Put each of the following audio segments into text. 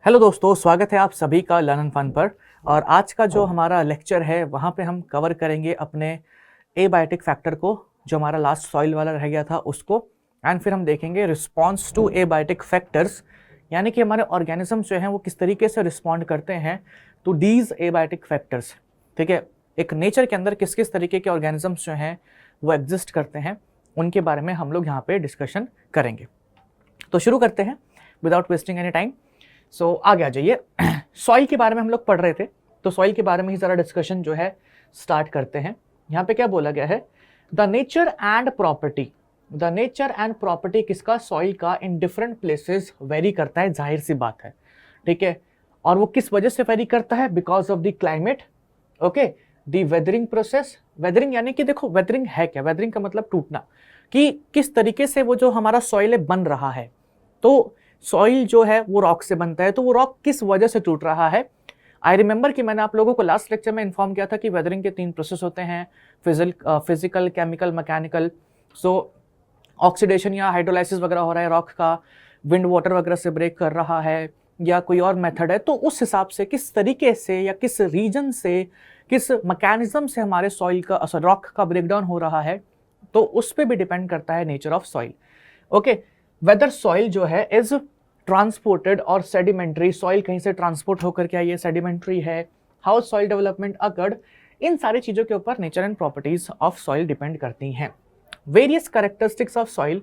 Hello दोस्तों, स्वागत है आप सभी का लर्न एंड फन पर। और आज का जो हमारा लेक्चर है वहाँ पे हम कवर करेंगे अपने एबायोटिक फैक्टर को, जो हमारा लास्ट सॉइल वाला रह गया था उसको। एंड फिर हम देखेंगे रिस्पॉन्स टू एबायोटिक फैक्टर्स, यानी कि हमारे ऑर्गेनिज्म जो हैं वो किस तरीके से रिस्पॉन्ड करते हैं टू डीज एबायोटिक फैक्टर्स। ठीक है, एक नेचर के अंदर किस किस तरीके के ऑर्गेनिजम्स जो हैं वो एग्जिस्ट करते हैं, उनके बारे में हम लोग यहाँ पे डिस्कशन करेंगे। तो शुरू करते हैं विदाउट वेस्टिंग एनी टाइम। सो आगे आ जाइए। सॉइल के बारे में हम लोग पढ़ रहे थे, तो सॉइल के बारे में ही ज़रा डिस्कशन जो है स्टार्ट करते हैं। यहाँ पे क्या बोला गया है, the nature and property. The nature and property किसका, सॉइल का, इन डिफरेंट प्लेसेस वेरी करता है, जाहिर सी बात है। ठीक है, और वो किस वजह से वेरी करता है, because of the climate, okay, the weathering process. Weathering यानी कि देखो वेदरिंग है क्या, वेदरिंग का मतलब टूटना, कि किस तरीके से वो जो हमारा सॉइल है बन रहा है। तो सॉइल जो है वो रॉक से बनता है, तो वो रॉक किस वजह से टूट रहा है। आई रिमेंबर कि मैंने आप लोगों को लास्ट लेक्चर में इन्फॉर्म किया था कि वेदरिंग के 3 प्रोसेस होते हैं, फिजिकल, केमिकल, मैकेनिकल। सो ऑक्सीडेशन या हाइड्रोलाइसिस वगैरह हो रहा है रॉक का, विंड वाटर वगैरह से ब्रेक कर रहा है, या कोई और मेथड है, तो उस हिसाब से किस तरीके से या किस रीजन से, किस मैकेनिज्म से हमारे सॉइल का रॉक का ब्रेकडाउन हो रहा है, तो उस पर भी डिपेंड करता है nature of soil. Okay, whether soil जो है इज ट्रांसपोर्टेड और सेडिमेंट्री, सॉइल कहीं से ट्रांसपोर्ट होकर के आई है, सेडिमेंट्री है, हाउ सॉइल डेवलपमेंट अकर्ड, इन सारी चीजों के ऊपर nature and properties of soil depend करती हैं। Various characteristics of soil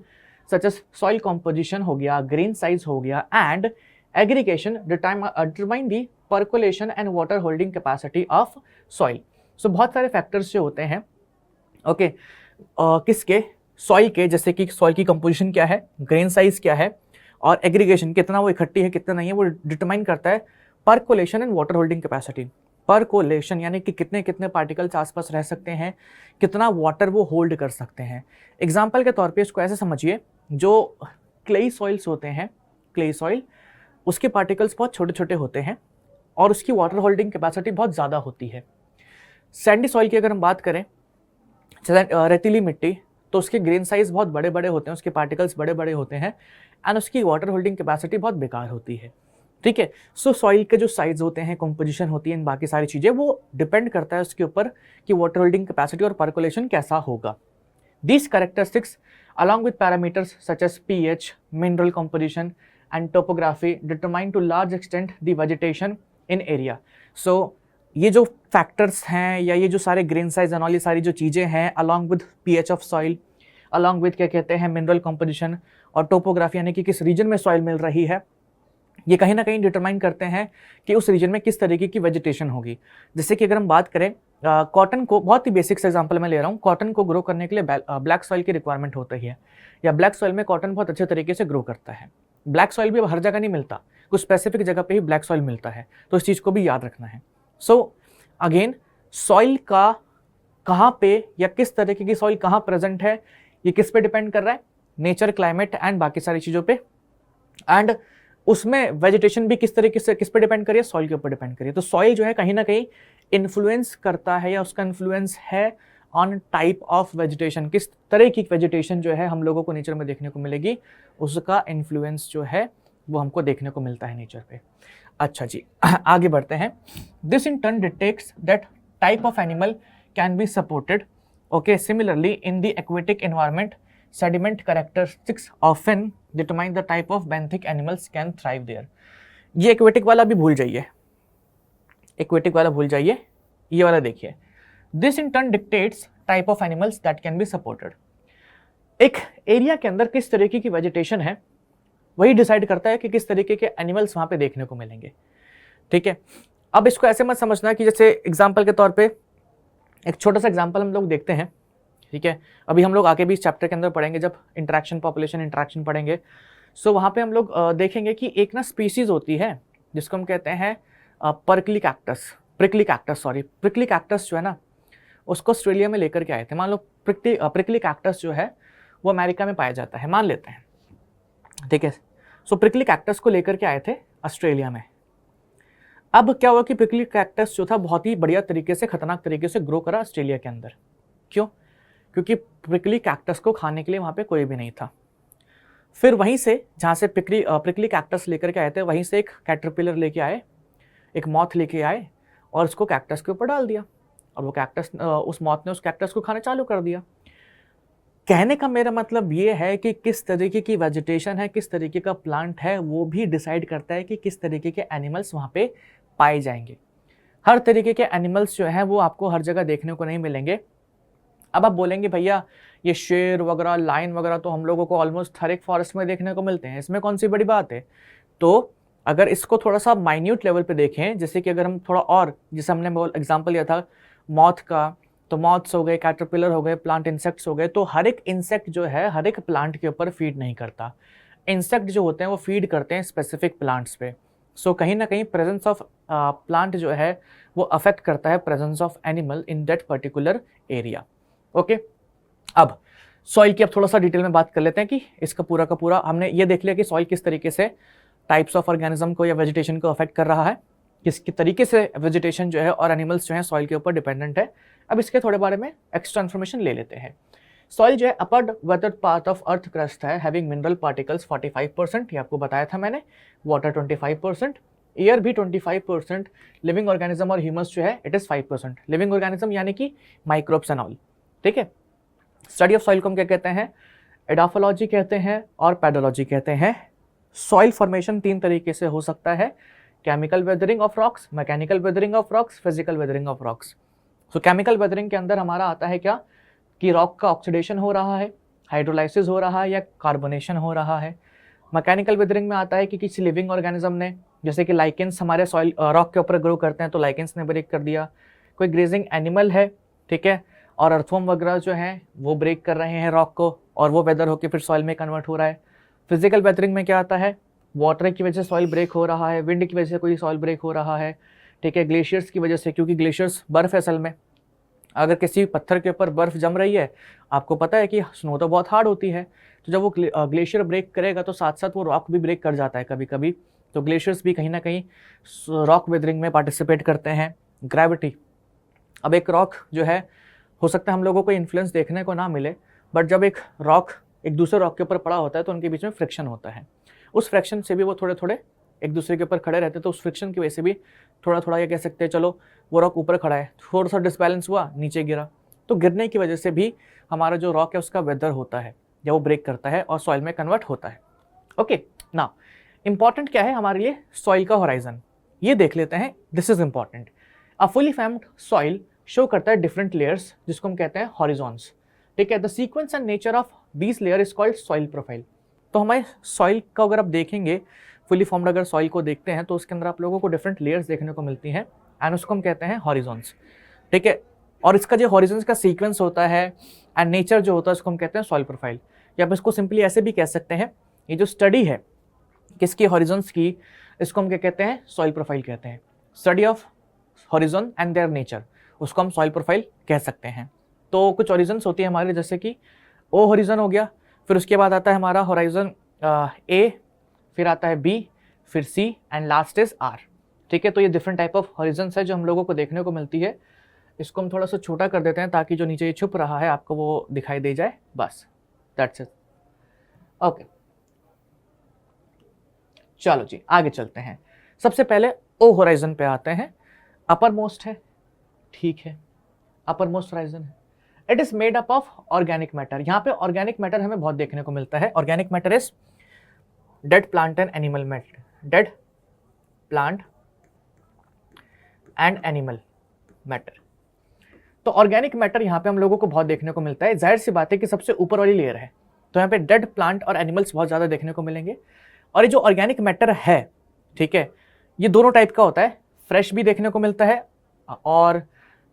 such as soil composition हो गया, ग्रेन साइज हो गया, and aggregation determine the percolation and water holding capacity of soil. So बहुत सारे फैक्टर्स जो होते हैं, ओके, किसके, सॉइल के, जैसे कि सॉइल की कंपोजिशन क्या है, ग्रेन साइज क्या है, और एग्रीगेशन कितना वो इकट्ठी है कितना नहीं है, वो डिटरमाइन करता है percolation and water holding capacity. Percolation यानी कि कितने कितने पार्टिकल्स आसपास रह सकते हैं, कितना वाटर वो होल्ड कर सकते हैं। एग्जाम्पल के तौर पे इसको ऐसे समझिए, जो क्लेई सॉइल्स होते हैं, क्लेई सॉइल, उसके पार्टिकल्स बहुत छोटे छोटे होते हैं और उसकी वाटर होल्डिंग कैपेसिटी बहुत ज़्यादा होती है। सैंडी सॉइल की अगर हम बात करें, रेतीली मिट्टी, तो उसके ग्रेन साइज बहुत बड़े बड़े होते हैं, उसके पार्टिकल्स बड़े बड़े होते हैं, एंड उसकी वाटर होल्डिंग कैपेसिटी बहुत बेकार होती है। ठीक है, सो सॉइल के जो साइज होते हैं, कंपोजिशन होती है, इन बाकी सारी चीज़ें, वो डिपेंड करता है उसके ऊपर कि वाटर होल्डिंग कैपेसिटी और पर्कोलेशन कैसा होगा। These characteristics along with parameters such as pH, mineral composition and topography determine to large extent the vegetation in area. So ये जो फैक्टर्स हैं या ये जो सारे ग्रेन साइज एंड ऑल, ये सारी जो चीज़ें हैं, along with pH of soil, along with क्या कहते हैं, मिनरल कंपोजिशन और टोपोग्राफी, यानी कि किस रीजन में सॉइल मिल रही है, ये कहीं ना कहीं डिटरमाइन करते हैं कि उस रीजन में किस तरीके की वेजिटेशन होगी। जैसे कि अगर हम बात करें कॉटन को, बहुत ही बेसिक से एग्जांपल मैं ले रहा हूँ, कॉटन को ग्रो करने के लिए ब्लैक सॉइल की रिक्वायरमेंट होती है, या ब्लैक सॉइल में कॉटन बहुत अच्छे तरीके से ग्रो करता है। ब्लैक सॉइल भी अब हर जगह नहीं मिलता, कुछ स्पेसिफिक जगह पे ही ब्लैक सॉइल मिलता है, तो इस चीज़ को भी याद रखना है। सो अगेन, सॉइल का कहाँ पे या किस तरीके की सॉइल कहाँ प्रेजेंट है, ये किस पे डिपेंड कर रहा है, नेचर, क्लाइमेट एंड बाकी सारी चीज़ों पे, एंड उसमें वेजिटेशन भी किस तरीके से, किस पे डिपेंड करिए, सॉइल के ऊपर डिपेंड करिए। तो सॉइल जो है कहीं ना कहीं इन्फ्लुएंस करता है, या उसका इन्फ्लुएंस है ऑन टाइप ऑफ वेजिटेशन, किस तरह की वेजिटेशन जो है हम लोगों को नेचर में देखने को मिलेगी, उसका इन्फ्लुएंस जो है वो हमको देखने को मिलता है नेचर पे। अच्छा जी, आगे बढ़ते हैं। This in turn detects that type of animal can be supported, okay, similarly in the aquatic environment sediment characteristics often determine the type of benthic animals can thrive there। ये एक्वेटिक वाला भी भूल जाइए, एक्वेटिक वाला भूल जाइए, ये वाला देखिए। This in turn dictates type of animals that can be supported. एक एरिया के अंदर किस तरीके की वेजिटेशन है, वही डिसाइड करता है कि किस तरीके के एनिमल्स वहां पे देखने को मिलेंगे। ठीक है, अब इसको ऐसे मत समझना कि जैसे एग्जाम्पल के तौर पे, एक छोटा सा एग्जाम्पल हम लोग देखते हैं। ठीक है, अभी हम लोग आगे भी इस चैप्टर के अंदर पढ़ेंगे, जब इंटरेक्शन, पॉपुलेशन इंटरेक्शन पढ़ेंगे, सो वहाँ पे हम लोग देखेंगे कि एक ना स्पीसीज होती है जिसको हम कहते हैं प्रिकली कैक्टस जो है ना, उसको ऑस्ट्रेलिया में लेकर के आए थे। मान लो प्रिकली कैक्टस जो है वो अमेरिका में पाया जाता है, मान लेते हैं। ठीक है, सो प्रिकली कैक्टस को लेकर के आए थे ऑस्ट्रेलिया में। अब क्या हुआ कि प्रिकली कैक्टस जो था बहुत ही बढ़िया तरीके से, खतरनाक तरीके से ग्रो करा ऑस्ट्रेलिया के अंदर। क्यों? क्योंकि प्रिकली कैक्टस को खाने के लिए वहाँ पे कोई भी नहीं था। फिर वहीं से जहाँ से प्रिकली कैक्टस लेकर के आए थे, वहीं से एक कैटरपिलर लेके आए, एक मॉथ लेके आए और उसको कैक्टस के ऊपर डाल दिया और वो कैक्टस उस मॉथ ने उस कैक्टस को खाना चालू कर दिया। कहने का मेरा मतलब ये है कि किस तरीके की वेजिटेशन है, किस तरीके का प्लांट है, वो भी डिसाइड करता है कि किस तरीके के एनिमल्स वहाँ पे पाए जाएंगे। हर तरीके के एनिमल्स जो हैं वो आपको हर जगह देखने को नहीं मिलेंगे। अब आप बोलेंगे भैया ये शेर वगैरह, लायन वगैरह तो हम लोगों को ऑलमोस्ट हर एक फॉरेस्ट में देखने को मिलते हैं, इसमें कौन सी बड़ी बात है। तो अगर इसको थोड़ा सा माइन्यूट लेवल पे देखें, जैसे कि अगर हम थोड़ा और, जैसे हमने एग्जांपल लिया था मॉथ का, तो मॉथ्स हो गए, कैटरपिलर हो गए, प्लांट इंसेक्ट्स हो गए, तो हर एक इंसेक्ट जो है हर एक प्लांट के ऊपर फीड नहीं करता। इंसेक्ट जो होते हैं वो फीड करते हैं स्पेसिफिक प्लांट्स पे। सो कहीं ना कहीं प्रेजेंस ऑफ प्लांट जो है वो अफेक्ट करता है presence of animal in that particular area. Okay, अब सॉइल की अब थोड़ा सा डिटेल में बात कर लेते हैं कि इसका पूरा का पूरा हमने ये देख लिया कि सॉइल किस तरीके से टाइप्स ऑफ ऑर्गेनिज्म को या वेजिटेशन को अफेक्ट कर रहा है, किस तरीके से वेजिटेशन जो है और एनिमल्स जो है सॉइल के ऊपर डिपेंडेंट है। अब इसके थोड़े बारे में एक्स्ट्रा इन्फॉर्मेशन ले लेते हैं। सॉइल जो है upper weathered part of earth crust है, हैविंग मिनरल पार्टिकल्स 45%, ये आपको बताया था मैंने, वाटर 25%, एयर भी 25%, लिविंग ऑर्गेनिज्म और ह्यूमस जो है इट इज 5%। लिविंग ऑर्गेनिज्म यानी कि माइक्रोब्स एंड ऑल, ठीक है। स्टडी ऑफ सॉइल को हम क्या कहते हैं, एडाफोलॉजी कहते हैं और पैडोलॉजी कहते हैं। सॉइल फॉर्मेशन 3 तरीके से हो सकता है, chemical weathering of rocks, mechanical weathering of rocks, physical weathering of rocks. So chemical weathering के अंदर हमारा आता है क्या कि रॉक का ऑक्सीडेशन हो रहा है, हाइड्रोलाइसिस हो रहा है या कार्बोनेशन हो रहा है। मैकेनिकल वेदरिंग में आता है कि किसी लिविंग ऑर्गेनिज्म ने, जैसे कि लाइकेंस हमारे सॉइल रॉक के ऊपर ग्रो करते हैं तो लाइकेंस ने ब्रेक कर दिया, कोई ग्रेजिंग एनिमल है, ठीक है, और अर्थवर्म वगैरह जो हैं वो ब्रेक कर रहे हैं रॉक को और वो वेदर होकर फिर सॉइल में कन्वर्ट हो रहा है। फिजिकल वेदरिंग में क्या आता है, वाटर की वजह से सॉइल ब्रेक हो रहा है, विंड की वजह से कोई सॉइल ब्रेक हो रहा है, ठीक है, ग्लेशियर्स की वजह से, क्योंकि ग्लेशियर्स बर्फ है असल में, अगर किसी पत्थर के ऊपर बर्फ जम रही है, आपको पता है कि स्नो तो बहुत हार्ड होती है, तो जब वो ग्लेशियर ब्रेक करेगा तो साथ साथ वो रॉक भी ब्रेक कर जाता है कभी कभी, तो ग्लेशियर्स भी कहीं ना कहीं रॉक वेदरिंग में पार्टिसिपेट करते हैं। ग्रेविटी, अब एक रॉक जो है, हो सकता है हम लोगों को इन्फ्लुएंस देखने को ना मिले, बट जब एक रॉक एक दूसरे रॉक के ऊपर पड़ा होता है तो उनके बीच में फ्रिक्शन होता है, उस फ्रिक्शन से भी वो थोड़े थोड़े एक दूसरे के ऊपर खड़े रहते हैं, तो उस फ्रिक्शन की वजह से भी थोड़ा थोड़ा ये कह सकते हैं, चलो वो रॉक ऊपर खड़ा है, थोड़ा सा डिसबैलेंस हुआ, नीचे गिरा, तो गिरने की वजह से भी हमारा जो रॉक है उसका वेदर होता है जब वो ब्रेक करता है और सॉइल में कन्वर्ट होता है। ओके, ना इंपॉर्टेंट क्या है हमारे लिए, सॉइल का होराइजन, ये देख लेते हैं, this is important. A fully formed soil show करता है डिफरेंट लेयर्स जिसको हम कहते हैं हॉरिजॉन्स, ठीक है। The sequence and nature of these layer is called soil profile. तो हमारे सॉइल का अगर आप देखेंगे, फुली फॉर्म्ड अगर सॉइल को देखते हैं तो उसके अंदर आप लोगों को डिफरेंट लेयर्स देखने को मिलती हैं एंड उसको हम कहते हैं हॉरिजॉन्स, ठीक है। और इसका जो हॉरिजॉन्स का सीक्वेंस होता है एंड नेचर जो होता है उसको हम कहते हैं सॉइल प्रोफाइल, या आप इसको सिंपली ऐसे भी कह सकते हैं, ये जो स्टडी है किसकी, हॉरिजॉन्स की, इसको हम क्या कहते हैं, सॉइल प्रोफाइल कहते हैं। Study of horizon and their nature, उसको हम सॉइल प्रोफाइल कह सकते हैं। तो कुछ हॉरिजॉन्स होती है हमारे, जैसे कि ओ हॉरिजॉन हो गया, फिर उसके बाद आता है हमारा हॉराइजन ए, फिर आता है बी, फिर सी एंड लास्ट इज आर, ठीक है। तो ये डिफरेंट टाइप ऑफ हॉरिजॉन्स है जो हम लोगों को देखने को मिलती है। इसको हम थोड़ा सा छोटा कर देते हैं ताकि जो नीचे ये छुप रहा है आपको वो दिखाई दे जाए, बस दैट्स इट। ओके, चलो जी आगे चलते हैं। सबसे पहले ओ होराइजन पे आते हैं, अपर मोस्ट है, ठीक है, अपर मोस्ट होराइजन है। It is made up of organic matter. यहाँ पे ऑर्गेनिक मैटर हमें बहुत देखने को मिलता है। Organic matter is dead plant and animal matter, dead plant and animal matter. तो ऑर्गेनिक मैटर यहाँ पे हम लोगों को बहुत देखने को मिलता है। जाहिर सी बात है कि सबसे ऊपर वाली लेयर है तो यहाँ पे डेड प्लांट और एनिमल्स बहुत ज़्यादा देखने को मिलेंगे। और ये जो ऑर्गेनिक मैटर है, ठीक है, ये दोनों टाइप का होता है, फ्रेश भी देखने को मिलता है और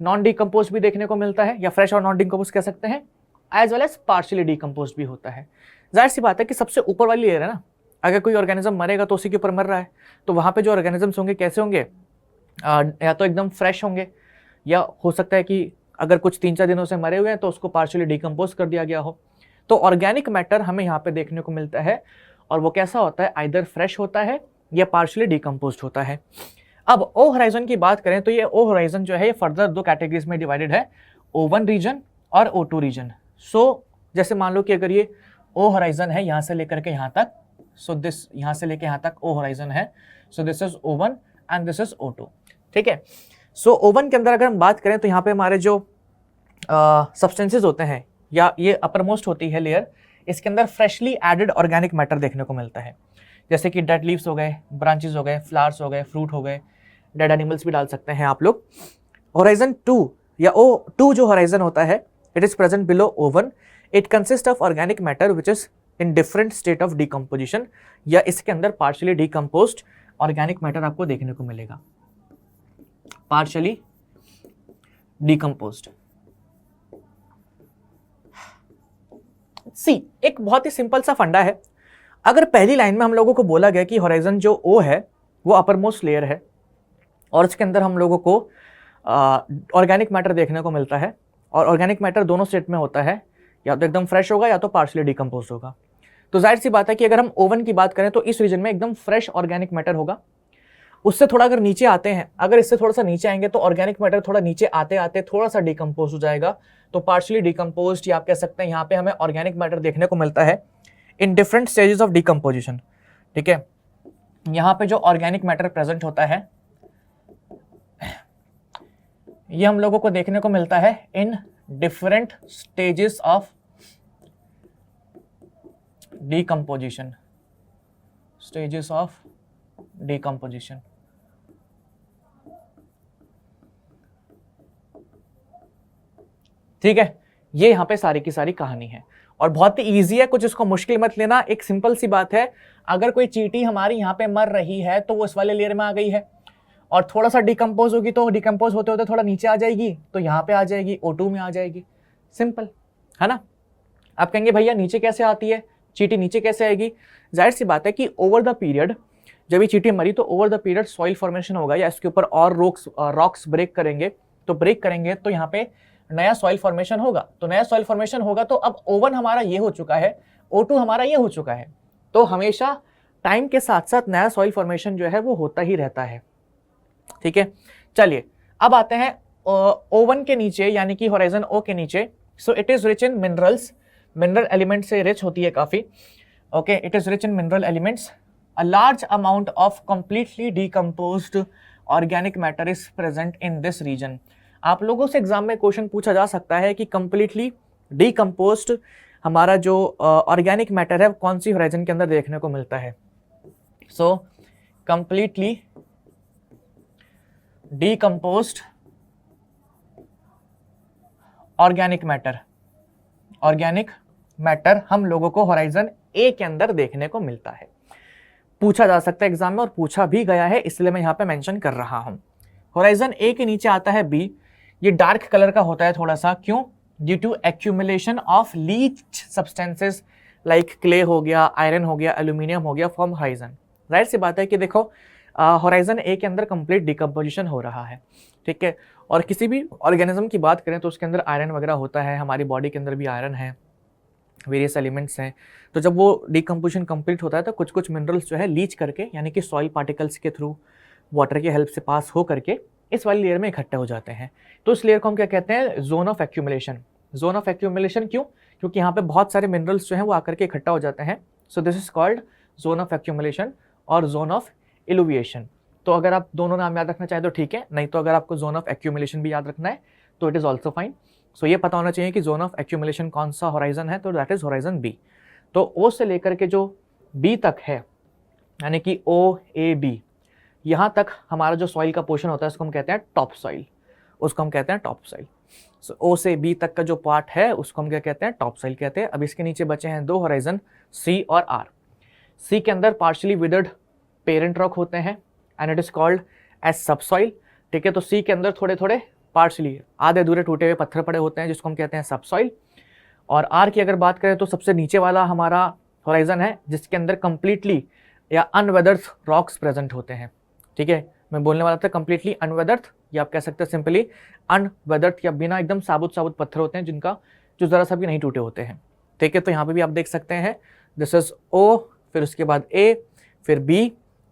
नॉन डिकम्पोज भी देखने को मिलता है, या फ्रेश और नॉन डिकम्पोज कह सकते हैं, as well as partially decompose भी होता है। जाहिर सी बात है कि सबसे ऊपर वाली लेयर है ना, अगर कोई ऑर्गेनिज्म मरेगा तो उसी के ऊपर मर रहा है, तो वहाँ पे जो ऑर्गेनिजम्स होंगे कैसे होंगे, या तो एकदम फ्रेश होंगे, या हो सकता है कि अगर कुछ 3-4 दिनों से मरे हुए हैं तो उसको पार्शियली डिकम्पोज कर दिया गया हो। तो ऑर्गेनिक मैटर हमें यहाँ पे देखने को मिलता है और वो कैसा होता है, आइदर फ्रेश होता है या पार्शियली डिकम्पोज होता है। अब ओ होराइजन की बात करें तो ये ओ होराइजन जो है ये फर्दर 2 कैटेगरीज में डिवाइडेड है, O1 रीजन और O2 रीजन। सो जैसे मान लो कि अगर ये ओ होराइजन है यहाँ से लेकर के यहाँ तक, सो दिस यहाँ से लेकर यहाँ तक ओ होराइजन है, सो this is O1 and this is O2, ठीक है। सो O1 के अंदर अगर हम बात करें तो यहाँ पे हमारे जो सब्सटेंसेज होते हैं या ये अपर मोस्ट होती है लेयर, इसके अंदर फ्रेशली एडेड ऑर्गेनिक मैटर देखने को मिलता है, जैसे कि डेड लीव्स हो गए, ब्रांचेस हो गए, फ्लावर्स हो गए, फ्रूट हो गए, डेड एनिमल्स भी डाल सकते हैं आप लोग। होराइजन 2 या O2 जो होराइजन होता है, it is present below O1, it consist of organic matter which is in different state of decomposition, या इसके अंदर पार्शियली डिकम्पोज्ड ऑर्गेनिक मैटर आपको देखने को मिलेगा, पार्शियली डिकम्पोज्ड। सी एक बहुत ही सिंपल सा फंडा है, अगर पहली लाइन में हम लोगों को बोला गया कि होराइजन जो O है वो अपर मोस्ट लेयर है और इसके अंदर हम लोगों को ऑर्गेनिक मैटर देखने को मिलता है, और ऑर्गेनिक मैटर दोनों स्टेट में होता है, या तो एकदम फ्रेश होगा या तो पार्शियली डिकम्पोज होगा। तो जाहिर सी बात है कि अगर हम O1 की बात करें तो इस रीजन में एकदम फ्रेश ऑर्गेनिक मैटर होगा। उससे थोड़ा अगर नीचे आते हैं, अगर इससे थोड़ा सा नीचे आएंगे तो ऑर्गेनिक मैटर थोड़ा नीचे आते आते थोड़ा सा डिकम्पोज हो जाएगा, तो पार्शियली डिकम्पोज्ड या आप कह सकते हैं यहाँ पे हमें ऑर्गेनिक मैटर देखने को मिलता है in different stages of decomposition, ठीक है। यहाँ पे जो ऑर्गेनिक मैटर प्रेजेंट होता है ये हम लोगों को देखने को मिलता है in different stages of decomposition, stages of decomposition. ठीक है, ये यहां पे सारी की सारी कहानी है और बहुत ही ईजी है, कुछ इसको मुश्किल मत लेना। एक सिंपल सी बात है, अगर कोई चींटी हमारी यहाँ पे मर रही है तो वो इस वाले लेयर में आ गई है, और थोड़ा सा डिकम्पोज होगी तो डिकम्पोज होते होते थोड़ा नीचे आ जाएगी तो यहाँ पे आ जाएगी, O2 में आ जाएगी, सिंपल है ना। आप कहेंगे भैया नीचे कैसे आती है, चींटी नीचे कैसे आएगी? जाहिर सी बात है कि ओवर द पीरियड जब ये चींटी मरी तो over the period soil formation होगा, या इसके ऊपर और रॉक्स ब्रेक करेंगे तो यहाँ पे नया सॉइल फॉर्मेशन होगा। तो नया सॉइल फॉर्मेशन होगा तो अब O1 हमारा ये हो चुका है, O2 हमारा ये हो चुका है, तो हमेशा टाइम के साथ साथ नया सॉइल फॉर्मेशन जो है वो होता ही रहता है, ठीक है। चलिए अब आते हैं O1 के नीचे यानी कि होराइजन O के नीचे। So it is rich in minerals, mineral element से रिच होती है काफी, okay. It is rich in mineral elements, a large amount of completely decomposed organic matter is present in this region. आप लोगों से exam में क्वेश्चन पूछा जा सकता है कि कंप्लीटली डिकम्पोज्ड हमारा जो ऑर्गेनिक मैटर है कौन सी होराइजन के अंदर देखने को मिलता है। So completely decomposed organic matter हम लोगों को होराइजन ए के अंदर देखने को मिलता है। पूछा जा सकता है एग्जाम में और पूछा भी गया है, इसलिए मैं यहां पे मेंशन कर रहा हूं। होराइजन ए के नीचे आता है बी, ये डार्क कलर का होता है थोड़ा सा, क्यों? Due to accumulation of leached substances like clay हो गया, आयरन हो गया, एल्यूमिनियम हो गया फ्रॉम होराइजन। जाहिर सी बात है कि देखो होराइजन ए के अंदर कंप्लीट डिकम्पोजिशन हो रहा है, ठीक है। और किसी भी ऑर्गेनिज्म की बात करें तो उसके अंदर आयरन वगैरह होता है, हमारी बॉडी के अंदर भी आयरन है, वेरियस एलिमेंट्स हैं। तो जब वो डिकम्पोजिशन कंप्लीट होता है तो कुछ कुछ मिनरल्स जो है लीच करके यानी कि सॉइल पार्टिकल्स के थ्रू वाटर की हेल्प से पास हो करके इस वाली लेयर में इकट्ठे हो जाते हैं। तो इस लेयर को हम क्या कहते हैं? Zone of accumulation. Zone of accumulation क्यों? क्योंकि यहाँ पे बहुत सारे मिनरल्स जो हैं वो आकर के इकट्ठा हो जाते हैं। सो this is called zone of accumulation और जोन ऑफ इलुविएशन। तो अगर आप दोनों नाम याद रखना चाहें तो ठीक है, नहीं तो अगर आपको जोन ऑफ एक्यूमुलेशन भी याद रखना है तो इट इज़ ऑल्सो फाइन। सो ये पता होना चाहिए कि जोन ऑफ एक्यूमुलेशन कौन सा होराइजन है, तो दैट इज होराइजन बी। तो ओ से लेकर के जो बी तक है यानी कि OAB, यहाँ तक हमारा जो सॉइल का पोर्शन होता है उसको हम कहते हैं टॉप सॉइल, उसको हम कहते हैं टॉप सॉइल। सो O से B तक का जो पार्ट है उसको हम क्या कहते हैं? टॉप सॉइल कहते हैं। अब इसके नीचे बचे हैं दो होराइजन C और R। C के अंदर पार्शियली विदर्ड पेरेंट रॉक होते हैं and it is called as subsoil, ठीक है। तो C के अंदर थोड़े थोड़े पार्शियली आधे अधूरे टूटे हुए पत्थर पड़े होते हैं जिसको हम कहते हैं सबसॉइल। और R की अगर बात करें तो सबसे नीचे वाला हमारा होराइजन है जिसके अंदर कंप्लीटली या अनवेदर्ड रॉक्स प्रेजेंट होते हैं, ठीक है। मैं बोलने वाला था कंप्लीटली अनवेदर्ड, या आप कह सकते हैं सिंपली अनवेदर्ड, या बिना एकदम साबुत पत्थर होते हैं जिनका जो जरा सा भी नहीं टूटे होते हैं, ठीक है। तो यहाँ पे भी आप देख सकते हैं दिस इज O, फिर उसके बाद A, फिर B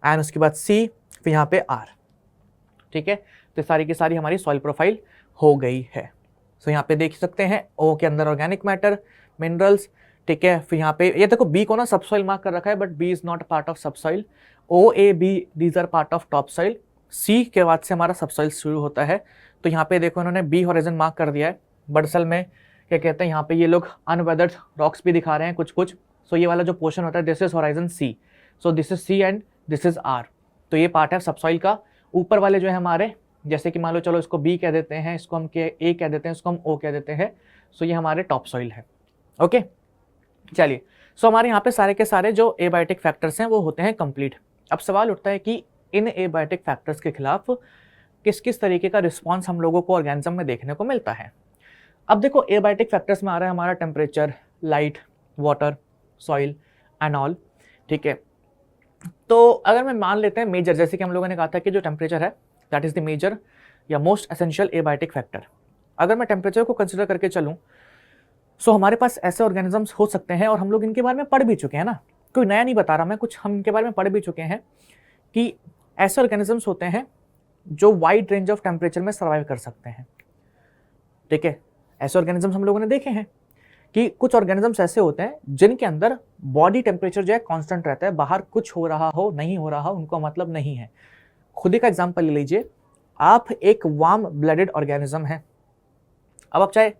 एंड उसके बाद C, फिर यहाँ पे R, ठीक है। तो सारी की सारी हमारी सॉइल प्रोफाइल हो गई है। सो यहाँ पे देख सकते हैं O के अंदर ऑर्गेनिक मैटर, मिनरल्स, ठीक है। फिर यहाँ पे ये देखो बी को ना सबसॉइल मार्क कर रखा है, but B is not part of subsoil. O A B these are part of top soil. C के बाद से हमारा सबसॉइल शुरू होता है। तो यहाँ पे देखो इन्होंने बी हॉरिजॉन मार्क कर दिया है, बट असल में क्या कहते हैं यहाँ पे ये लोग अनवेदर्ड रॉक्स भी दिखा रहे हैं कुछ कुछ। सो ये वाला जो पोर्शन होता है this is horizon C, so this is C and this is R. तो ये पार्ट है सबसॉइल का। ऊपर वाले जो है हमारे, जैसे कि मान लो चलो इसको बी कह देते हैं, इसको हम ए कह देते हैं, इसको हम ओ कह देते हैं। सो ये हमारे टॉप सॉइल है। ओके चलिए, सो हमारे यहाँ पे सारे के सारे जो एबायोटिक फैक्टर्स हैं वो होते हैं कंप्लीट। अब सवाल उठता है कि इन एबायोटिक फैक्टर्स के खिलाफ किस किस तरीके का रिस्पॉन्स हम लोगों को ऑर्गेनिज्म में देखने को मिलता है। अब देखो एबायोटिक फैक्टर्स में आ रहा है हमारा temperature, light, water, soil and all. ठीक है, तो अगर मैं मान लेते हैं मेजर, जैसे कि हम लोगों ने कहा था कि जो टेम्परेचर है दैट इज द मेजर या मोस्ट एसेंशियल एबायोटिक फैक्टर। अगर मैं टेम्परेचर को कंसिडर करके चलूँ, सो हमारे पास ऐसे ऑर्गेनिजम्स हो सकते हैं, और हम लोग इनके बारे में पढ़ भी चुके हैं ना, कोई नया नहीं बता रहा मैं कुछ, हम इनके बारे में पढ़ भी चुके हैं कि ऐसे ऑर्गेनिजम्स होते हैं जो वाइड रेंज ऑफ टेम्परेचर में सर्वाइव कर सकते हैं। ठीक है, ऐसे ऑर्गेनिजम्स हम लोगों ने देखे हैं कि कुछ ऑर्गेनिजम्स ऐसे होते हैं जिनके अंदर बॉडी टेम्परेचर जो है कांस्टेंट रहता है, बाहर कुछ हो रहा हो नहीं हो रहा हो उनको मतलब नहीं है। खुद ही का एग्जांपल ले लीजिए, आप एक वार्म ब्लडेड ऑर्गेनिज्म है, अब आप चाहे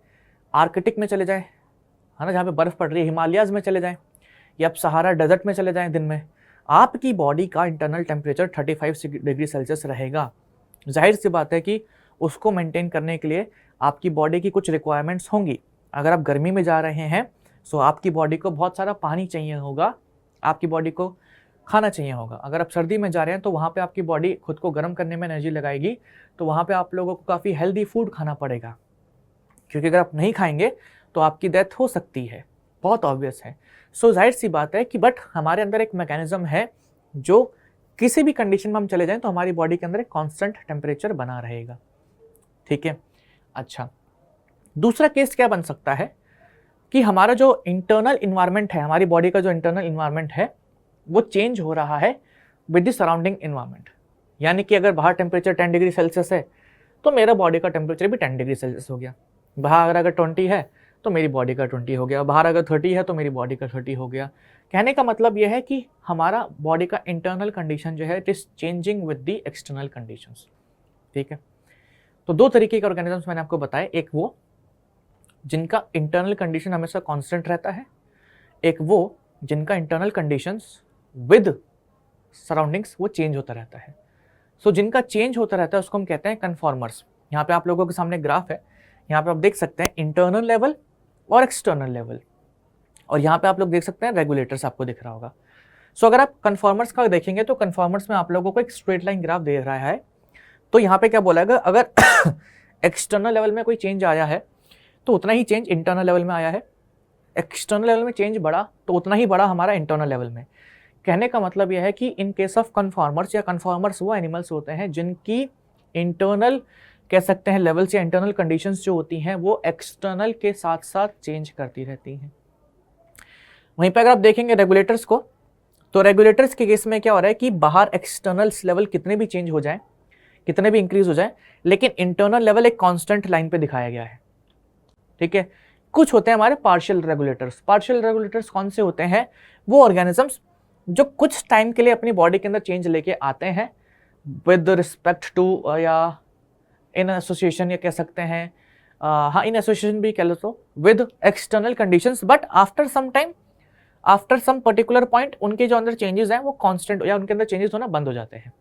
आर्कटिक में चले जाएं, है ना, जहाँ पे बर्फ पड़ रही है, हिमालयाज में चले जाएं, या आप सहारा डेजर्ट में चले जाएं, दिन में आपकी बॉडी का इंटरनल टेम्परेचर 35 डिग्री सेल्सियस रहेगा। जाहिर सी बात है कि उसको मेंटेन करने के लिए आपकी बॉडी की कुछ रिक्वायरमेंट्स होंगी। अगर आप गर्मी में जा रहे हैं सो आपकी बॉडी को बहुत सारा पानी चाहिए होगा, आपकी बॉडी को खाना चाहिए होगा। अगर आप सर्दी में जा रहे हैं तो वहाँ पे आपकी बॉडी खुद को गर्म करने में एनर्जी लगाएगी, तो वहाँ पे आप लोगों को काफ़ी हेल्दी फूड खाना पड़ेगा, क्योंकि अगर आप नहीं खाएंगे तो आपकी डेथ हो सकती है, बहुत ऑब्वियस है। सो जाहिर सी बात है कि बट हमारे अंदर एक मैकेनिज्म है जो किसी भी कंडीशन में हम चले जाएं तो हमारी बॉडी के अंदर एक कांस्टेंट टेम्परेचर बना रहेगा। ठीक है, अच्छा दूसरा केस क्या बन सकता है कि हमारा जो इंटरनल इन्वायरमेंट है, हमारी बॉडी का जो इंटरनल इन्वायरमेंट है वो चेंज हो रहा है विद द सराउंडिंग इन्वायरमेंट। यानी कि अगर बाहर टेम्परेचर 10 डिग्री सेल्सियस है तो मेरा बॉडी का टेम्परेचर भी 10 डिग्री सेल्सियस हो गया। बाहर अगर 20 है तो मेरी बॉडी का 20 हो गया, बाहर अगर 30 है तो मेरी बॉडी का 30 हो गया। कहने का मतलब यह है कि हमारा बॉडी का इंटरनल कंडीशन जो है it is changing with the external conditions. ठीक है, तो दो तरीके के ऑर्गेनिजम्स मैंने आपको बताए, एक वो जिनका इंटरनल कंडीशन हमेशा कांस्टेंट रहता है, एक वो जिनका इंटरनल कंडीशंस विद सराउंडिंग्स वो चेंज होता रहता है। सो जिनका चेंज होता रहता है उसको हम कहते हैं कन्फॉर्मर्स। यहाँ पे आप लोगों के सामने ग्राफ है, यहाँ पे आप देख सकते हैं इंटरनल लेवल और एक्सटर्नल लेवल, और यहाँ पे आप लोग देख सकते हैं रेगुलेटर्स आपको दिख रहा होगा। सो अगर आप कन्फॉर्मर्स का देखेंगे तो कन्फॉर्मर्स में आप लोगों को एक स्ट्रेट लाइन ग्राफ दे रहा है। तो यहाँ पे क्या बोला है, अगर एक्सटर्नल लेवल में कोई चेंज आया है तो उतना ही चेंज इंटरनल लेवल में आया है, एक्सटर्नल लेवल में चेंज बढ़ा तो उतना ही बढ़ा हमारा इंटरनल लेवल में। कहने का मतलब यह है कि इन केस ऑफ कन्फॉर्मर्स, या कन्फॉर्मर्स वो एनिमल्स होते हैं जिनकी इंटरनल कह सकते हैं लेवल्स या इंटरनल कंडीशंस जो होती हैं वो एक्सटर्नल के साथ साथ चेंज करती रहती हैं। वहीं पर अगर आप देखेंगे रेगुलेटर्स को, तो रेगुलेटर्स के केस में क्या हो रहा है कि बाहर एक्सटर्नल लेवल कितने भी चेंज हो जाए, कितने भी इंक्रीज हो जाए, लेकिन इंटरनल लेवल एक कांस्टेंट लाइन पे दिखाया गया है। ठीक है, कुछ होते हैं हमारे पार्शियल रेगुलेटर्स। पार्शियल रेगुलेटर्स कौन से होते हैं, वो ऑर्गेनिजम्स जो कुछ टाइम के लिए अपनी बॉडी के अंदर चेंज लेके आते हैं विद रिस्पेक्ट टू या इन एसोसिएशन, या कह सकते हैं हाँ इन एसोसिएशन भी कह लो तो with external conditions, but after some time, after some particular point उनके जो अंदर चेंजेस हैं वो कांस्टेंट या उनके अंदर चेंजेस होना बंद हो जाते हैं।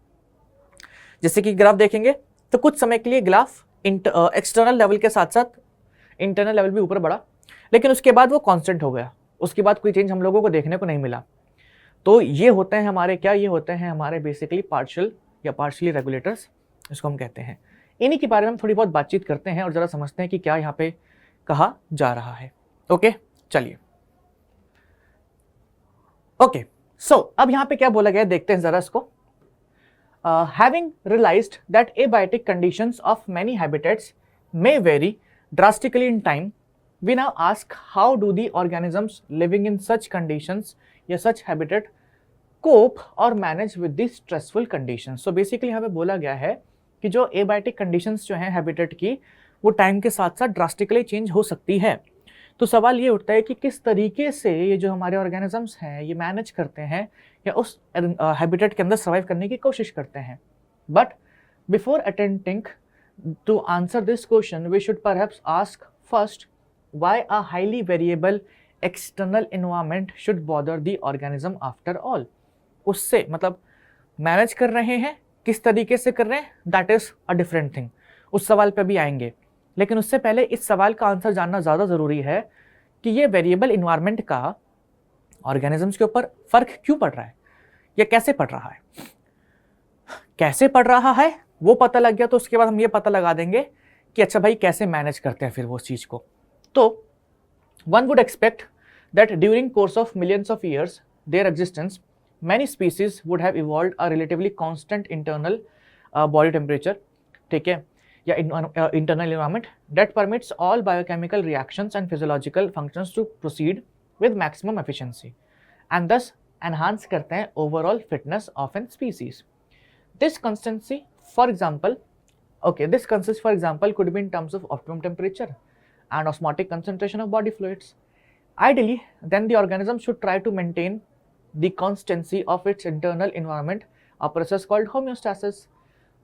जैसे कि ग्राफ देखेंगे तो कुछ समय के लिए ग्राफ एक्सटर्नल लेवल के साथ साथ इंटरनल लेवल भी ऊपर बढ़ा, लेकिन उसके बाद वो कांस्टेंट हो गया, उसके बाद कोई चेंज हम लोगों को देखने को नहीं मिला। तो ये होते हैं हमारे क्या, ये होते हैं हमारे बेसिकली पार्शियल या पार्शियली रेगुलेटर्स, इसको हम कहते हैं। इन्हीं के बारे में हम थोड़ी बहुत बातचीत करते हैं और जरा समझते हैं कि क्या यहाँ पे कहा जा रहा है। ओके चलिए, ओके सो अब यहाँ पे क्या बोला गया देखते हैं जरा इसको। Having realized that abiotic conditions of many habitats may vary drastically in time, we now ask how do the organisms living in such conditions या such habitat cope or manage with these stressful conditions। So basically यहाँ पे बोला गया है कि जो abiotic conditions जो हैं habitat की वो टाइम के साथ साथ ड्रास्टिकली चेंज हो सकती है। तो सवाल ये उठता है कि किस तरीके से ये जो हमारे ऑर्गेनिजम्स हैं ये मैनेज करते हैं या उस हैबिटेट के अंदर सर्वाइव करने की कोशिश करते हैं। But before attempting to answer this question we should perhaps ask first why a highly variable external environment should bother the organism after all. उससे मतलब मैनेज कर रहे हैं, किस तरीके से कर रहे हैं, that is a different thing, उस सवाल पे भी आएंगे। लेकिन उससे पहले इस सवाल का आंसर जानना ज़्यादा ज़रूरी है कि ये वेरिएबल इन्वायरमेंट का ऑर्गेनिजम्स के ऊपर फर्क क्यों पड़ रहा है या कैसे पड़ रहा है। कैसे पड़ रहा है वो पता लग गया तो उसके बाद हम ये पता लगा देंगे कि अच्छा भाई कैसे मैनेज करते हैं फिर वो चीज़ को। तो one would expect that during course of millions of years there existence many species would have evolved a relatively constant internal body temperature, ठीक है, या internal environment that permits all biochemical reactions and physiological functions to proceed with maximum efficiency and thus enhance करते हैं overall fitness of an species. This constancy, for example, could be in terms of optimum temperature and osmotic concentration of body fluids. Ideally, then the organism should try to maintain the constancy of its internal environment, a process called homeostasis,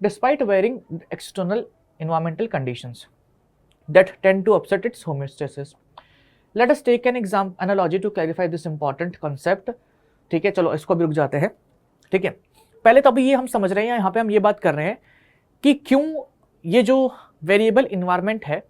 despite varying external environmental conditions that tend to upset its homeostasis. Let us take an analogy to clarify this important concept. ठीक है, चलो इसको भी रुक जाते हैं। ठीक है, पहले तो अभी ये हम समझ रहे हैं, यहाँ पे हम ये बात कर रहे हैं कि क्यों ये जो वेरिएबल इन्वायरमेंट है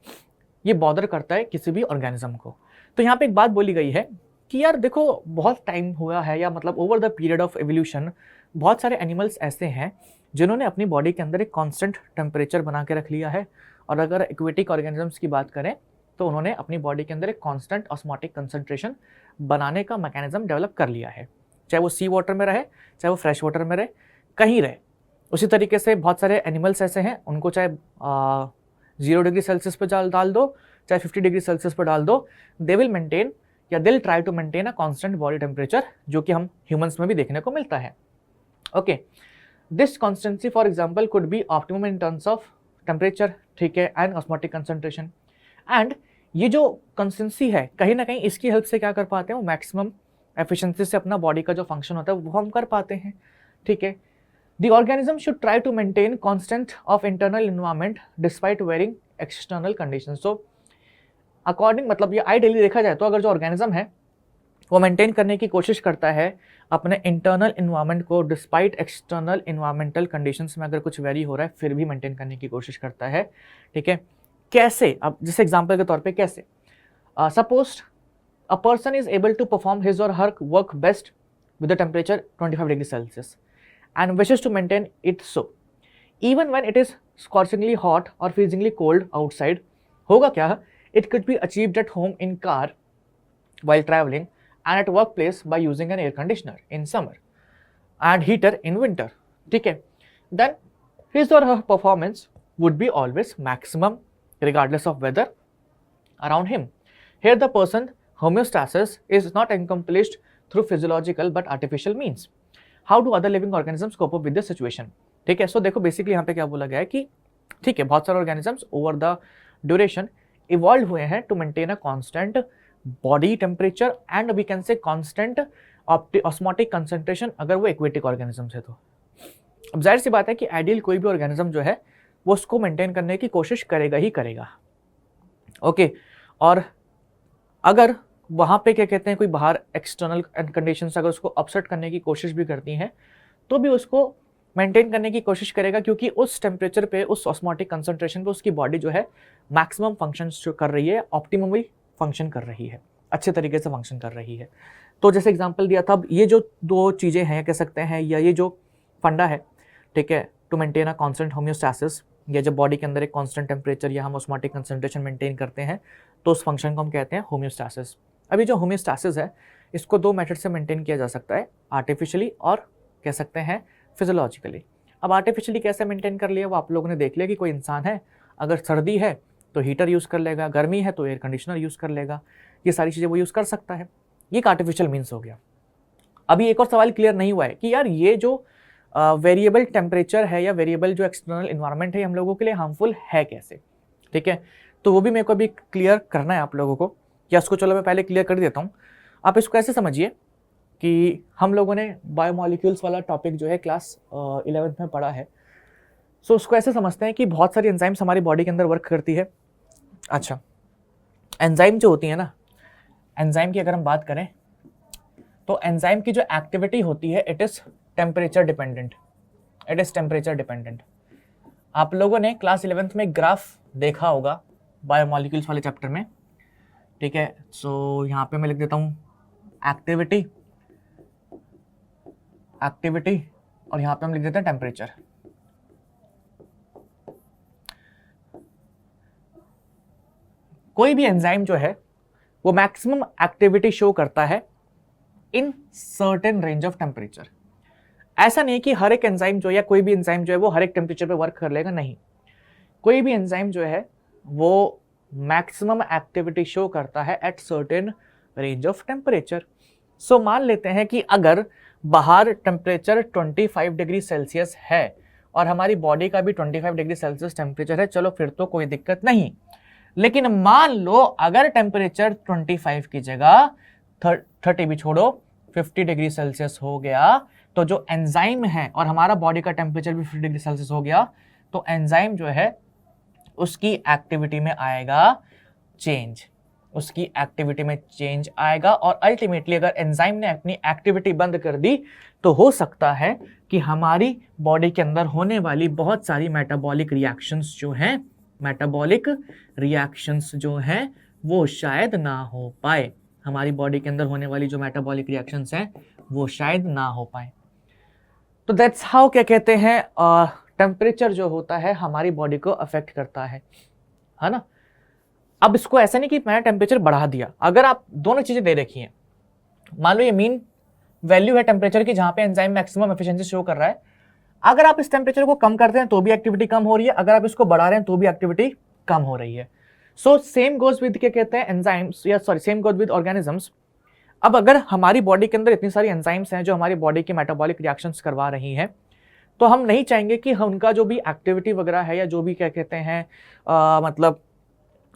ये बॉदर करता है किसी भी ऑर्गेनिज्म को। तो यहाँ पे एक बात बोली गई है कि यार देखो बहुत टाइम हुआ है, या मतलब over the period of evolution बहुत सारे एनिमल्स ऐसे हैं जिन्होंने अपनी बॉडी के अंदर एक कांस्टेंट टेम्परेचर बना के रख लिया है। और अगर एक्वेटिक ऑर्गेनिजम्स की बात करें तो उन्होंने अपनी बॉडी के अंदर एक कांस्टेंट ऑस्मोटिक कंसंट्रेशन बनाने का मैकेनिज्म डेवलप कर लिया है, चाहे वो सी वाटर में रहे, चाहे वो फ्रेश वाटर में रहे, कहीं रहे। उसी तरीके से बहुत सारे एनिमल्स ऐसे हैं, उनको चाहे 0 डिग्री सेल्सियस पर डाल दो, चाहे 50 डिग्री सेल्सियस पर डाल दो, दे विल मेंटेन या will try to maintain a constant body temperature, जो कि हम ह्यूमंस में भी देखने को मिलता है। Okay, this constituency for example could be optimum in terms of temperature, ठीक है, एंड ऑस्मोटिक कंसंट्रेशन। एंड ये जो कंसिस्टेंसी है कहीं ना कहीं इसकी हेल्प से क्या कर पाते हैं, वो मैक्सिमम एफिशिएंसी से अपना बॉडी का जो फंक्शन होता है वो हम कर पाते हैं। ठीक है, the organism should try to maintain constant of internal environment despite varying external conditions. So according मतलब ये आइडियली देखा जाए तो अगर जो ऑर्गेनिज्म है वो मेंटेन करने की कोशिश करता है अपने इंटरनल इन्वायरमेंट को, डिस्पाइट एक्सटर्नल इन्वायरमेंटल कंडीशंस में अगर कुछ वेरी हो रहा है फिर भी मेंटेन करने की कोशिश करता है। ठीक है, कैसे, अब जैसे एग्जांपल के तौर पे कैसे, suppose a person is able to perform his or her work best with the temperature 25 degree Celsius and wishes to maintain it so even when it is scorchingly hot or freezingly cold outside. होगा क्या, it could be achieved at home in car while traveling and at workplace by using an air conditioner in summer and heater in winter. ठीक है, then his or her performance would be always maximum regardless of weather around him. Here the person homeostasis is not accomplished through physiological but artificial means. How do other living organisms cope up with this situation? ठीक है, सो देखो basically यहाँ पे क्या बोला गया है कि ठीक है, बहुत सारे organisms over the duration evolve हुए हैं to maintain a constant body temperature and we can say constant osmotic concentration अगर वो एक्वेटिक ऑर्गेनिज्म है तो। अब जाहिर सी बात है कि आइडियल कोई भी ऑर्गेनिज्म जो है वो उसको मेंटेन करने की कोशिश करेगा ही करेगा। ओके, और अगर वहाँ पे क्या कहते हैं कोई बाहर एक्सटर्नल कंडीशंस अगर उसको अपसेट करने की कोशिश भी करती हैं तो भी उसको मेंटेन करने की कोशिश करेगा, क्योंकि उस टेम्परेचर पे, उस ऑस्मोटिक कंसंट्रेशन पे उसकी बॉडी जो है मैक्सिमम फंक्शन जो कर रही है, ऑप्टिममली फंक्शन कर रही है, अच्छे तरीके से फंक्शन कर रही है। तो जैसे एग्जांपल दिया था, अब ये जो दो चीज़ें हैं कह सकते हैं, या ये जो फंडा है, ठीक है, to maintain a constant homeostasis, या जब बॉडी के अंदर एक कांस्टेंट टेम्परेचर या हम ऑस्मोटिक कंसंट्रेशन मेंटेन करते हैं तो उस फंक्शन को हम कहते हैं होम्योस्टैसिस। अभी जो होम्योस्टैसिस है इसको दो मेथड से मेंटेन किया जा सकता है, आर्टिफिशियली और कह सकते हैं फिजियोलॉजिकली। अब आर्टिफिशियली कैसे मेंटेन कर लिया वो आप लोगों ने देख लिया कि कोई इंसान है, अगर सर्दी है तो हीटर यूज़ कर लेगा, गर्मी है तो एयर कंडीशनर यूज़ कर लेगा, ये सारी चीज़ें वो यूज़ कर सकता है। ये एक आर्टिफिशियल मीन्स हो गया। अभी एक और सवाल क्लियर नहीं हुआ है कि यार ये जो वेरिएबल टेम्परेचर है या वेरिएबल जो एक्सटर्नल इन्वायरमेंट है हम लोगों के लिए हार्मफुल है कैसे। ठीक है, तो वो भी मेरे को अभी क्लियर करना है आप लोगों को या उसको चलो मैं पहले क्लियर कर देता हूँ। आप इसको ऐसे समझिए कि हम लोगों ने बायोमोलिक्यूल्स वाला टॉपिक जो है क्लास 11th में पढ़ा है। सो उसको ऐसे समझते हैं कि बहुत सारी एंजाइम्स हमारी बॉडी के अंदर वर्क करती है। अच्छा, एंजाइम जो होती है ना, एंजाइम की अगर हम बात करें तो एंजाइम की जो एक्टिविटी होती है it is temperature dependent. It is temperature dependent. आप लोगों ने क्लास 11th में ग्राफ देखा होगा बायोमोलिक्यूल्स वाले चैप्टर में, ठीक है। सो यहाँ पे मैं लिख देता हूँ एक्टिविटी, एक्टिविटी, और यहाँ पे हम लिख देते हैं टेम्परेचर। कोई भी एंजाइम जो है वो मैक्सिमम एक्टिविटी शो करता है in certain range of temperature. ऐसा नहीं कि हर एक एंजाइम जो या कोई भी एंजाइम जो है वो हर एक टेम्परेचर पे वर्क कर लेगा, नहीं। कोई भी एंजाइम जो है वो मैक्सिमम एक्टिविटी शो करता है at certain range of temperature. So मान लेते हैं कि अगर बाहर टेम्परेचर 25 डिग्री सेल्सियस है और हमारी बॉडी का भी 25 डिग्री सेल्सियस टेम्परेचर है, चलो फिर तो कोई दिक्कत नहीं। लेकिन मान लो अगर टेम्परेचर 25 की जगह 30 भी छोड़ो 50 डिग्री सेल्सियस हो गया, तो जो एंजाइम है और हमारा बॉडी का टेम्परेचर भी 50 डिग्री सेल्सियस हो गया, तो एंजाइम जो है उसकी एक्टिविटी में आएगा चेंज, उसकी एक्टिविटी में चेंज आएगा। और अल्टीमेटली अगर एंजाइम ने अपनी एक्टिविटी बंद कर दी तो हो सकता है कि हमारी बॉडी के अंदर होने वाली बहुत सारी मेटाबॉलिक रिएक्शंस जो हैं, मेटाबॉलिक रिएक्शंस जो हैं वो शायद ना हो पाए। हमारी बॉडी के अंदर होने वाली जो मेटाबॉलिक रिएक्शंस हैं वो शायद ना हो पाए। तो दैट्स हाउ क्या कहते हैं टेम्परेचर जो होता है हमारी बॉडी को अफेक्ट करता है ना। अब इसको ऐसा नहीं कि मैंने टेम्परेचर बढ़ा दिया। अगर आप दोनों चीजें दे रखी हैं, मान लो ये मीन वैल्यू है टेम्परेचर की जहां पे एंजाइम मैक्सिमम एफिशिएंसी शो कर रहा है, अगर आप इस टेम्परेचर को कम करते हैं तो भी एक्टिविटी कम हो रही है, अगर आप इसको बढ़ा रहे हैं तो भी एक्टिविटी कम हो रही है। सो सेम गोज विद क्या कहते हैं एंजाइम्स, या sorry same goes with organisms. अब अगर हमारी बॉडी के अंदर इतनी सारी एंजाइम्स हैं जो हमारी बॉडी के मेटाबॉलिक रिएक्शंस करवा रही हैं, तो हम नहीं चाहेंगे कि उनका जो भी एक्टिविटी वगैरह है या जो भी क्या कहते हैं मतलब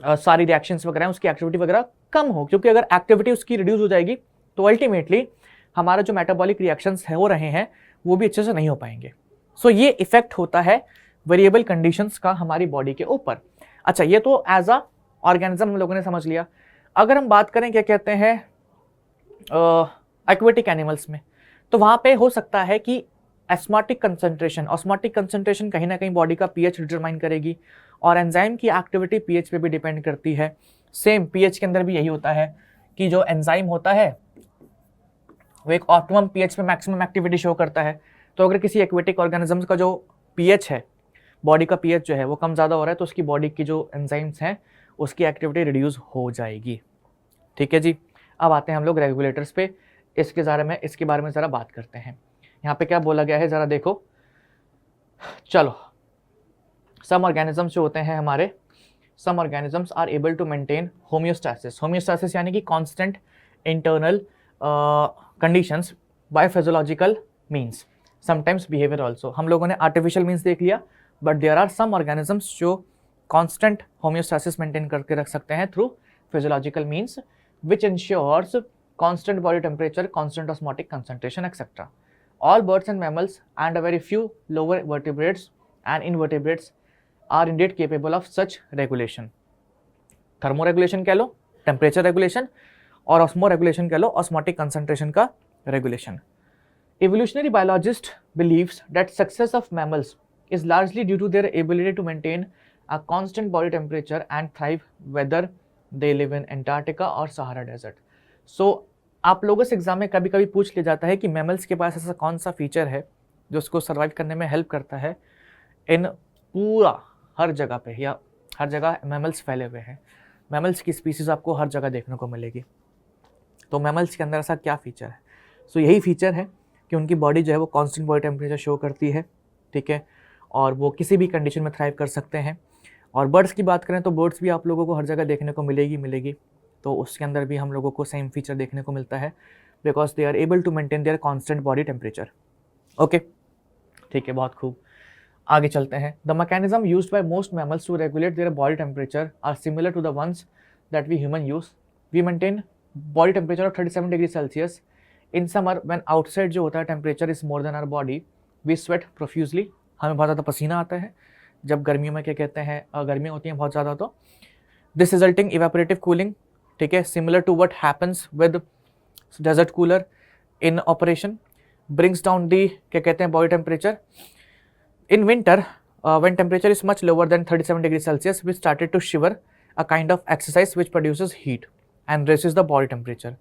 सारी रिएक्शंस वगैरह हैं उसकी एक्टिविटी वगैरह कम हो, क्योंकि अगर एक्टिविटी उसकी रिड्यूस हो जाएगी तो अल्टीमेटली हमारा जो मेटाबॉलिक रिएक्शंस हो रहे हैं वो भी अच्छे से नहीं हो पाएंगे। सो ये इफेक्ट होता है वेरिएबल कंडीशंस का हमारी बॉडी के ऊपर। अच्छा, ये तो एज अ ऑर्गेनिज्म हम लोगों ने समझ लिया। अगर हम बात करें क्या कहते हैं एक्वेटिक एनिमल्स में, तो वहां पे हो सकता है कि ऑस्मोटिक कंसंट्रेशन कहीं ना कहीं बॉडी का पीएच डिटरमाइन करेगी, और एंजाइम की एक्टिविटी पीएच पे भी डिपेंड करती है। सेम पीएच के अंदर भी यही होता है कि जो एंजाइम होता है वो एक ऑप्टिमम पीएच पे मैक्सिमम एक्टिविटी शो करता है। तो अगर किसी एक्वेटिक ऑर्गेनिजम्स का जो पीएच है, बॉडी का पीएच जो है वो कम ज़्यादा हो रहा है, तो उसकी बॉडी की जो एंजाइम्स हैं उसकी एक्टिविटी रिड्यूस हो जाएगी। ठीक है जी। अब आते हैं हम लोग रेगुलेटर्स पे, इसके बारे में ज़रा बात करते हैं। यहाँ पे क्या बोला गया है ज़रा देखो। चलो, सम ऑर्गेनिजम्स जो होते हैं हमारे, some organisms are able to maintain homeostasis. Homeostasis यानी कि constant internal conditions by physiological means, sometimes behaviour also. हम लोगों ने आर्टिफिशियल मीन्स देख लिया, but there are some organisms जो कांस्टेंट होम्योस्टैसिस मेंटेन करके रख सकते हैं through physiological means, which ensures constant body temperature, constant osmotic concentration, etc. All birds and mammals and a very few lower vertebrates and invertebrates are indeed capable of such regulation. Thermoregulation कह लो, temperature regulation, और osmoregulation कह लो, osmotic concentration का regulation. Evolutionary biologist believes that success of mammals is largely due to their ability to maintain a constant body temperature and thrive whether they live in Antarctica और Sahara desert. सो आप लोगों से exam में कभी कभी पूछ लिया जाता है कि मैमल्स के पास ऐसा कौन सा फीचर है जो उसको सर्वाइव करने में हेल्प करता है इन पूरा हर जगह पे, या हर जगह मैमल्स फैले हुए हैं, मैमल्स की स्पीसीज आपको हर जगह देखने को मिलेगी। तो मैमल्स के अंदर ऐसा क्या फीचर है? सो यही फीचर है कि उनकी बॉडी जो है वो कॉन्स्टेंट बॉडी टेम्परेचर शो करती है, ठीक है, और वो किसी भी कंडीशन में थ्राइव कर सकते हैं। और बर्ड्स की बात करें तो बर्ड्स भी आप लोगों को हर जगह देखने को मिलेगी, तो उसके अंदर भी हम लोगों को सेम फीचर देखने को मिलता है, because they are able to maintain their constant body temperature. Okay, ठीक है, बहुत खूब। आगे चलते हैं। The mechanism used by most mammals to regulate their body temperature are similar to the ones that we human use. We maintain body temperature of 37 degree Celsius. In summer when outside जो होता है temperature is more than our body, we sweat profusely, हमें बहुत ज़्यादा पसीना आता है जब गर्मियों में क्या कहते हैं गर्मियाँ होती हैं बहुत ज़्यादा। तो दिस रिजल्टिंग इवेपोरेटिव कूलिंग, ठीक है, similar to what happens with desert cooler in operation, brings down the क्या कहते हैं body temperature. In winter when temperature is much lower than 37 degrees Celsius, we started to shiver, a kind of exercise which produces heat and raises the body temperature.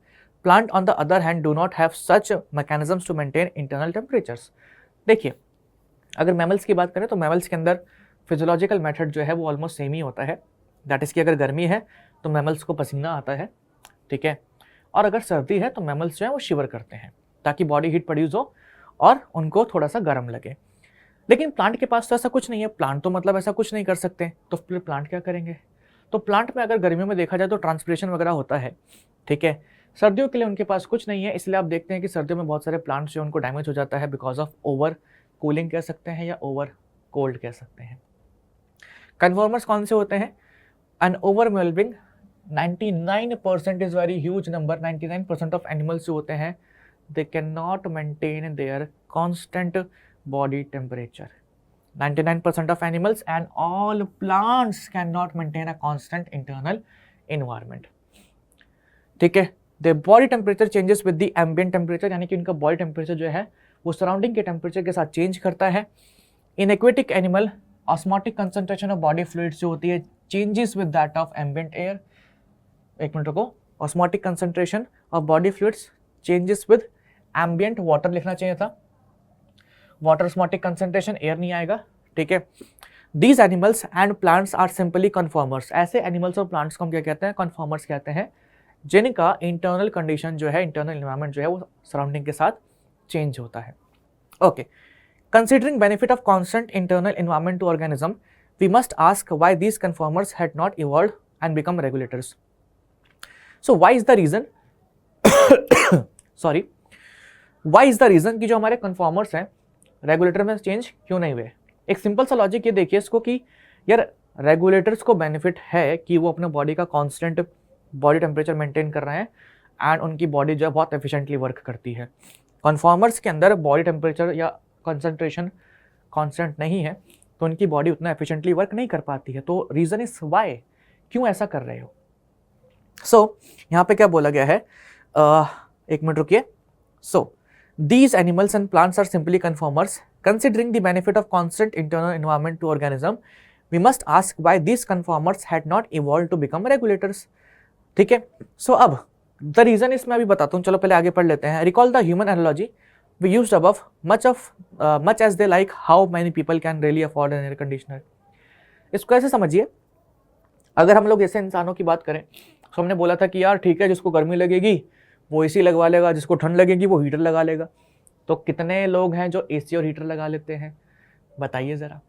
Plant on the other hand do not have such mechanisms to maintain internal temperatures. देखिए, अगर mammals की बात करें तो mammals के अंदर physiological method जो है वो ऑलमोस्ट सेम ही होता है। दैट इज़ कि अगर गर्मी है तो मैमल्स को पसीना आता है, ठीक है, और अगर सर्दी है तो मैमल्स जो है वो शिवर करते हैं ताकि बॉडी हीट प्रोड्यूस हो और उनको थोड़ा सा गर्म लगे। लेकिन प्लांट के पास तो ऐसा कुछ नहीं है, प्लांट तो मतलब ऐसा कुछ नहीं कर सकते, तो फिर प्लांट क्या करेंगे? तो प्लांट में अगर गर्मियों में देखा जाए तो ट्रांसपिरेशन वगैरह होता है, ठीक है। सर्दियों के लिए उनके पास कुछ नहीं है, इसलिए आप देखते हैं कि सर्दियों में बहुत सारे प्लांट्स जो उनको डैमेज हो जाता है बिकॉज ऑफ ओवर कूलिंग कह सकते हैं या ओवर कोल्ड कह सकते हैं। कन्फॉर्मर्स कौन से होते हैं? An overwhelming 99% is very huge number. 99% of animals जो होते हैं they can not maintain their constant body temperature. 99% of animals and all plants cannot maintain a constant internal environment. ठीक है, their body temperature changes with the ambient temperature, यानी कि उनका body temperature जो है वो surrounding के temperature के साथ change करता है। In aquatic animal, osmotic concentration of body fluids जो होती है changes with that of ambient air। एक मिनट रुको, osmotic concentration of body fluids changes with ambient water लिखना चाहिए था, वाटर ऑस्मोटिक कंसंट्रेशन, एयर नहीं आएगा, ठीक है। These animals and plants are simply conformers. ऐसे एनिमल्स और प्लांट्स को हम क्या कहते हैं? कन्फॉर्मर्स कहते हैं, जिनका इंटरनल कंडीशन जो है, इंटरनल एनवायरनमेंट जो है वो सराउंडिंग के साथ चेंज होता है। Okay, considering benefit of constant internal environment to organism, we must ask why these conformers had not evolved and become regulators. So why is the reason sorry why is the reason कि जो हमारे conformers हैं regulator में change क्यों नहीं हुए? एक simple सा लॉजिक ये देखिए इसको कि यार रेगुलेटर्स को बेनिफिट है कि वो अपने बॉडी का कांस्टेंट बॉडी टेम्परेचर मेंटेन कर रहे हैं एंड उनकी बॉडी जो है बहुत एफिशिएंटली वर्क करती है। कन्फॉर्मर्स के अंदर बॉडी टेम्परेचर या कंसंट्रेशन कांस्टेंट नहीं है तो उनकी बॉडी उतना एफिशिएंटली वर्क नहीं कर पाती है। तो रीज़न इज वाई, क्यों ऐसा कर रहे हो? सो यहाँ पे क्या बोला गया है, एक मिनट रुकिए। सो these animals and plants are simply conformers. Considering the benefit of constant internal environment to organism, we must ask why these conformers had not evolved to become regulators. ठीक है, सो अब द रीजन इसमें अभी बताता हूँ, चलो पहले आगे पढ़ लेते हैं। Recall the human analogy we used above, much as they like how many people can really afford an air conditioner. इसको ऐसे समझिए, अगर हम लोग ऐसे इंसानों की बात करें तो हमने बोला था कि यार ठीक है, जिसको गर्मी लगेगी वो एसी लगवा लेगा, जिसको ठंड लगेगी वो हीटर लगा लेगा। तो कितने लोग हैं जो एसी और हीटर लगा लेते हैं? बताइए ज़रा,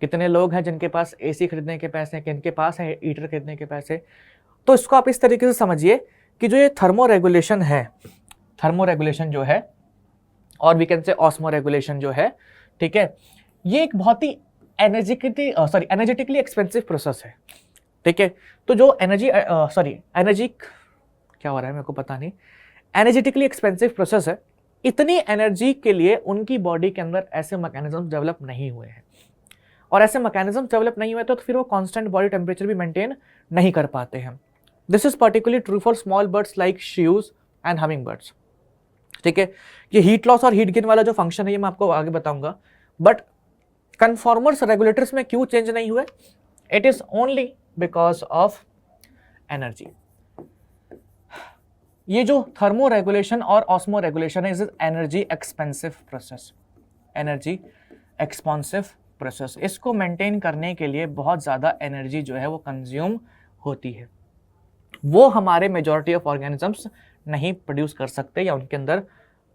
कितने लोग हैं जिनके पास एसी खरीदने के पैसे हैं, किनके पास है हीटर खरीदने के पैसे? तो इसको आप इस तरीके से समझिए कि जो ये थर्मो रेगुलेशन है, थर्मो रेगुलेशन जो है और we can say osmo regulation जो है, ठीक है, ये एक बहुत ही एनर्जेटिकली एक्सपेंसिव प्रोसेस है, ठीक है। तो जो एनर्जी क्या हो रहा है मेरे को पता नहीं, एनर्जेटिकली एक्सपेंसिव प्रोसेस है, इतनी एनर्जी के लिए उनकी बॉडी के अंदर ऐसे मैकेनिज्म डेवलप नहीं हुए हैं, और ऐसे मैकेनिज्म डेवलप नहीं हुए तो फिर वो कांस्टेंट बॉडी टेम्परेचर भी मेंटेन नहीं कर पाते हैं। This is particularly true for small birds like श्यूज एंड हमिंग बर्ड्स, ठीक है। ये हीट लॉस और हीट गेन वाला जो फंक्शन है ये मैं आपको आगे बताऊंगा, बट कन्फॉर्मर्स रेगुलेटर्स में क्यों चेंज नहीं हुए? It is only because of energy. ये जो थर्मो रेगुलेशन और ऑस्मो रेगुलेशन है is energy expensive process, energy expensive process. इसको मेंटेन करने के लिए बहुत ज़्यादा एनर्जी जो है वो कंज्यूम होती है, वो हमारे मेजॉरिटी ऑफ ऑर्गेनिजम्स नहीं प्रोड्यूस कर सकते या उनके अंदर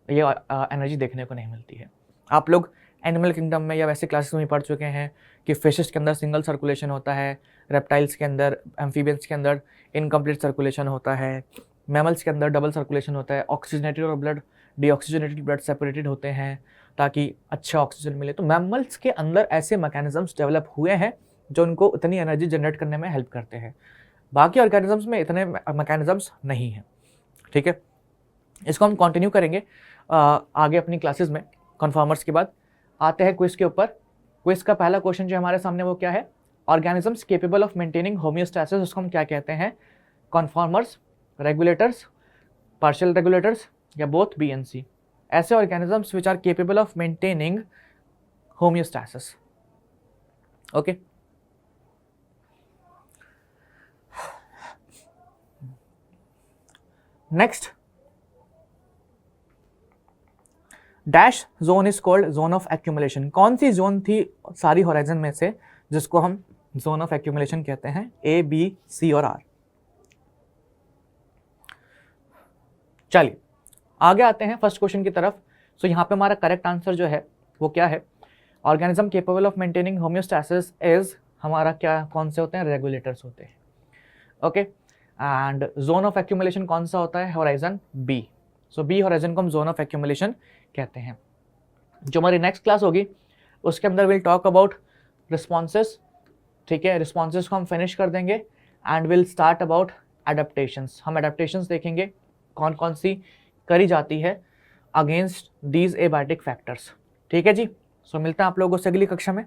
ये एनर्जी देखने को नहीं मिलती है। आप लोग एनिमल किंगडम में या वैसे क्लासेस में पढ़ चुके हैं कि फिशेस के अंदर सिंगल सर्कुलेशन होता है, रेप्टाइल्स के अंदर, एम्फीबियंस के अंदर इनकम्प्लीट सर्कुलेशन होता है, मैमल्स के अंदर डबल सर्कुलेशन होता है, ऑक्सीजनेटेड और ब्लड डीऑक्सीजनेटेड ब्लड सेपरेटेड होते हैं ताकि अच्छा ऑक्सीजन मिले। तो मैमल्स के अंदर ऐसे मैकेनिज्म्स डेवलप हुए हैं जो उनको उतनी एनर्जी जनरेट करने में हेल्प करते हैं। बाकी ऑर्गेनिजम्स में इतने मैकेनिज्म्स नहीं हैं, ठीक है। इसको हम कंटिन्यू करेंगे आगे अपनी क्लासेस में। कन्फर्मर्स के बाद आते हैं क्विज के ऊपर। क्विज का पहला क्वेश्चन जो हमारे सामने वो क्या है, organisms capable of maintaining homeostasis, उसको हम क्या कहते हैं, कन्फर्मर्स, रेगुलेटर्स, पार्शियल रेगुलेटर्स या बोथ बी एंड सी। ऐसे organisms which are capable of maintaining homeostasis, okay. Next, dash zone is called zone of accumulation. कौन सी जोन थी सारी होराइजन में से जिसको हम जोन ऑफ एक्यूमुलेशन कहते हैं, ए, बी, सी और आर। चलिए आगे आते हैं फर्स्ट क्वेश्चन की तरफ। सो यहाँ पे हमारा करेक्ट आंसर जो है वो क्या है, organism capable of maintaining homeostasis is हमारा क्या, कौन से होते हैं, रेगुलेटर्स होते हैं, okay. And zone of accumulation कौन सा होता है, होराइजन बी। सो बी होराइजन को हम जोन ऑफ एक्यूमुलेशन कहते हैं। जो हमारी नेक्स्ट क्लास होगी उसके अंदर विल टॉक अबाउट रिस्पॉन्सेस, ठीक है। रिस्पॉन्सेस को हम फिनिश कर देंगे and will start about adaptations. हम एडेप्टेशंस देखेंगे कौन कौन सी करी जाती है अगेंस्ट दीज एबायोटिक फैक्टर्स, ठीक है जी। सो मिलते हैं आप लोगों से अगली कक्षा में,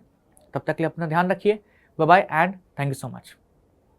तब तक के लिए अपना ध्यान रखिए। Bye bye and thank you so much.